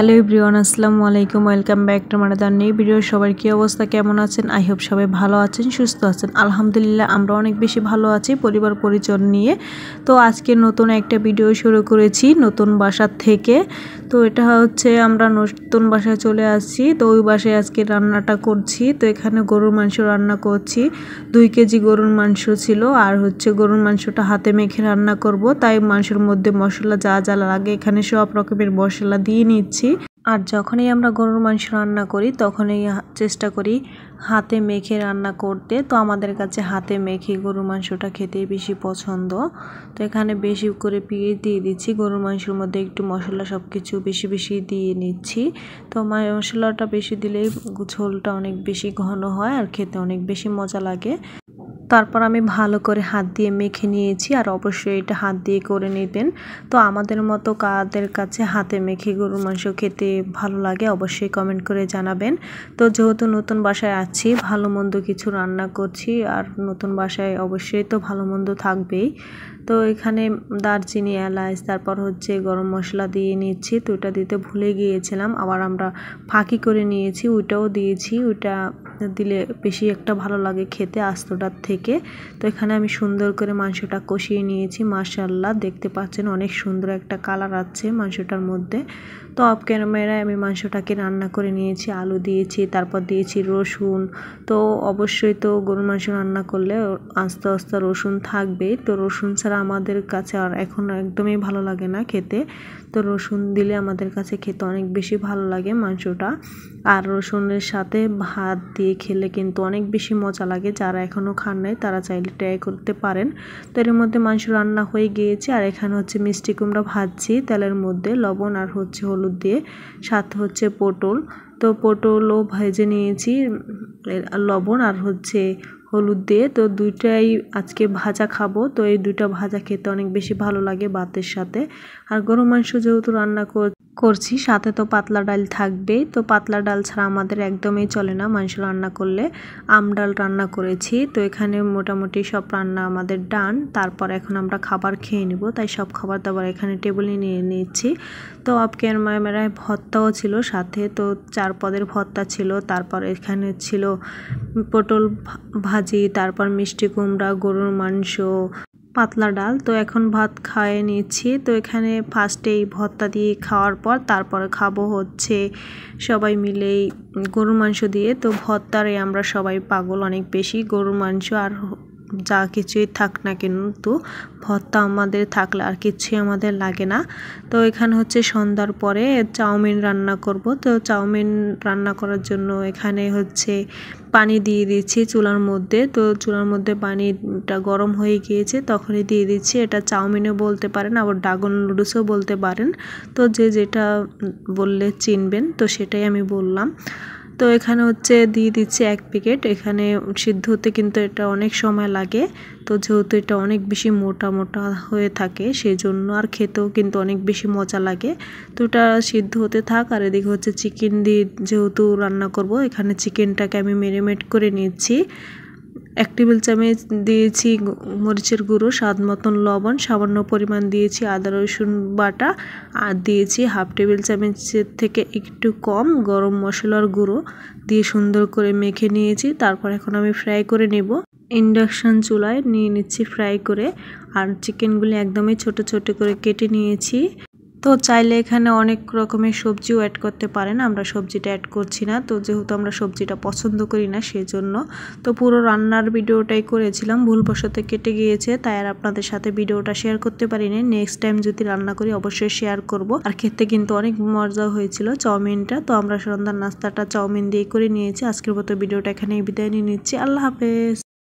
Hello everyone, আসসালামু আলাইকুম। Welcome back to mother new video. সবার কি অবস্থা, কেমন আছেন? আই হোপ সবাই ভালো আছেন, সুস্থ আছেন। আলহামদুলিল্লাহ আমরা অনেক বেশি ভালো আছি পরিবার পরিজন নিয়ে। তো আজকে নতুন একটা ভিডিও শুরু করেছি নতুন বাসা থেকে। তো এটা হচ্ছে আমরা নতুন বাসায় চলে আসছি। তো ওই বাসায় আজকে রান্নাটা করছি। তো এখানে গরুর মাংস রান্না করছি। 2 কেজি গরুর মাংস ছিল, আর হচ্ছে গরুর মাংসটা হাতে মেখে রান্না করব। তাই মাংসের মধ্যে মশলা যা যা লাগে এখানে সব রকমের মশলা দিয়ে নিচ্ছি। আর যখনই আমরা গরুর মাংস রান্না করি তখনই চেষ্টা করি হাতে মেখে রান্না করতে। তো আমাদের কাছে হাতে মেখে গরুর মাংসটা খেতে বেশি পছন্দ। তো এখানে বেশি করে পেঁয়াজ দিয়ে দিচ্ছি। গরুর মাংসের মধ্যে একটু মশলা সব কিছু বেশি বেশি দিয়ে নিচ্ছি। তো মশলাটা বেশি দিলেই ঝোলটা অনেক বেশি ঘন হয় আর খেতে অনেক বেশি মজা লাগে। তারপর আমি ভালো করে হাত দিয়ে মেখে নিয়েছি, আর অবশ্যই এটা হাত দিয়ে করে নেবেন। তো আমাদের মতো কাদের কাছে হাতে মেখে গরুর মাংস খেতে ভালো লাগে অবশ্যই কমেন্ট করে জানাবেন। তো যেহেতু নতুন বাসায় আছি, ভালো মন্দ কিছু রান্না করছি, আর নতুন বাসায় অবশ্যই তো ভালো মন্দ থাকবেই। তো এখানে দারচিনি, এলাচ, তারপর হচ্ছে গরম মশলা দিয়ে নিচ্ছি। তো ওটা দিতে ভুলে গিয়েছিলাম, আবার আমরা ফাঁকি করে নিয়েছি, ওইটাও দিয়েছি। ওইটা দিলে বেশি একটা ভালো লাগে খেতে আস্তটার থেকে। তো এখানে আমি সুন্দর করে মাংসটা কষিয়ে নিয়েছি। মাশাআল্লাহ দেখতে পাচ্ছেন অনেক সুন্দর একটা কালার আছে মাংসটার মধ্যে। তো অফ ক্যামেরায় আমি মাংসটাকে রান্না করে নিয়েছি, আলু দিয়েছি, তারপর দিয়েছি রসুন। তো অবশ্যই তো গরুর মাংস রান্না করলে আস্তে আস্তে রসুন থাকবেই। তো রসুন ছাড়া আমাদের কাছে আর এখন একদমই ভালো লাগে না খেতে। তো রসুন দিলে আমাদের কাছে খেতে অনেক বেশি ভালো লাগে মাংসটা। আর রসুনের সাথে ভাত দিয়ে খেলে কিন্তু অনেক বেশি মজা লাগে। যারা এখনও খান নাই তারা চাইলে ট্রাই করতে পারেন। তো এর মধ্যে মাংস রান্না হয়ে গিয়েছে, আর এখানে হচ্ছে মিষ্টি কুমড়া ভাজছি তেলের মধ্যে লবণ আর হচ্ছে হলুদ দিয়ে, সাথে হচ্ছে পটল। তো পটলও ভেজে নিয়েছি লবণ আর হচ্ছে হলুদ দিয়ে। তো দুইটাই আজকে ভাজা খাবো। তো এই দুইটা ভাজা খেতে অনেক বেশি ভালো লাগে ভাতের সাথে। আর গরুর মাংস যেহেতু রান্না করছি, সাথে তো পাতলা ডাল থাকবেই। তো পাতলা ডাল ছাড়া আমাদের একদমই চলে না মাংস রান্না করলে। আমডাল রান্না করেছি। তো এখানে মোটামুটি সব রান্না আমাদের ডান। তারপর এখন আমরা খাবার খেয়ে নিব, তাই সব খাবার দাবার এখানে টেবিলে নিয়ে নিচ্ছি। তো অফ ক্যামেরায় ভর্তাও ছিল সাথে। তো 4 পদের ভর্তা ছিল। তারপর এখানে ছিল পটল ভাজি, তারপর মিষ্টি কুমড়া, গরুর মাংস, পাতলা ডাল। তো এখন ভাত খাইয়ে নিচ্ছি। তো এখানে ফার্স্টেই ভর্তা দিয়ে খাওয়ার পর তারপরে খাবো হচ্ছে সবাই মিলেই গরুর মাংস দিয়ে। তো ভর্তারে আমরা সবাই পাগল অনেক বেশি। গরুর মাংস আর যা কিছুই থাক না কিন্তু ভর্তা আমাদের থাকলে আর কিছুই আমাদের লাগে না। তো এখানে হচ্ছে সন্ধ্যার পরে চাউমিন রান্না করব। তো চাউমিন রান্না করার জন্য এখানে হচ্ছে পানি দিয়ে দিচ্ছি চুলার মধ্যে। তো চুলার মধ্যে পানিটা গরম হয়ে গিয়েছে, তখনই দিয়ে দিচ্ছি। এটা চাউমিনও বলতে পারেন, আবার ড্রাগন নুডলসও বলতে পারেন। তো যে যেটা বললে চিনবেন, তো সেটাই আমি বললাম। তো এখানে হচ্ছে দিয়ে দিচ্ছি 1 প্যাকেট। এখানে সিদ্ধ হতে কিন্তু এটা অনেক সময় লাগে। তো যেহেতু এটা অনেক বেশি মোটা মোটা হয়ে থাকে সেই জন্য, আর খেতেও কিন্তু অনেক বেশি মজা লাগে। তো এটা সিদ্ধ হতে থাক। আর এদিকে হচ্ছে চিকেন দিয়ে যেহেতু রান্না করব, এখানে চিকেনটাকে আমি ম্যারিনেট করে নিচ্ছি। 1 টেবিল চামচ দিয়েছি মরিচের গুঁড়ো, স্বাদ মতন লবণ, সামান্য পরিমাণ দিয়েছি আদা রসুন বাটা, আর দিয়েছি 1/2 টেবিল চামচের থেকে একটু কম গরম মশলার গুঁড়ো দিয়ে সুন্দর করে মেখে নিয়েছি। তারপর এখন আমি ফ্রাই করে নেব। ইন্ডাকশন চুলায় নিয়ে নিচ্ছি ফ্রাই করে। আর চিকেনগুলি একদমই ছোট ছোট করে কেটে নিয়েছি। তো চাইলে এখানে অনেক রকমের সবজিও অ্যাড করতে পারেন, আমরা সবজিটা অ্যাড করছি না। তো যেহেতু আমরা সবজিটা পছন্দ করি না সেজন্য। তো পুরো রান্নার ভিডিওটাই করেছিলাম, ভুলবশত কেটে গিয়েছে, তাই আর আপনাদের সাথে ভিডিওটা শেয়ার করতে পারিনি। নেক্সট টাইম যদি রান্না করি অবশ্যই শেয়ার করব। আর খেতে কিন্তু অনেক মজা হয়েছিল চাউমিনটা। তো আমরা সন্ধ্যার নাস্তাটা চাউমিন দিয়ে করে নিয়েছি। আজকের মতো ভিডিওটা এখানেই বিদায় নিয়ে নিচ্ছি। আল্লাহ হাফেজ।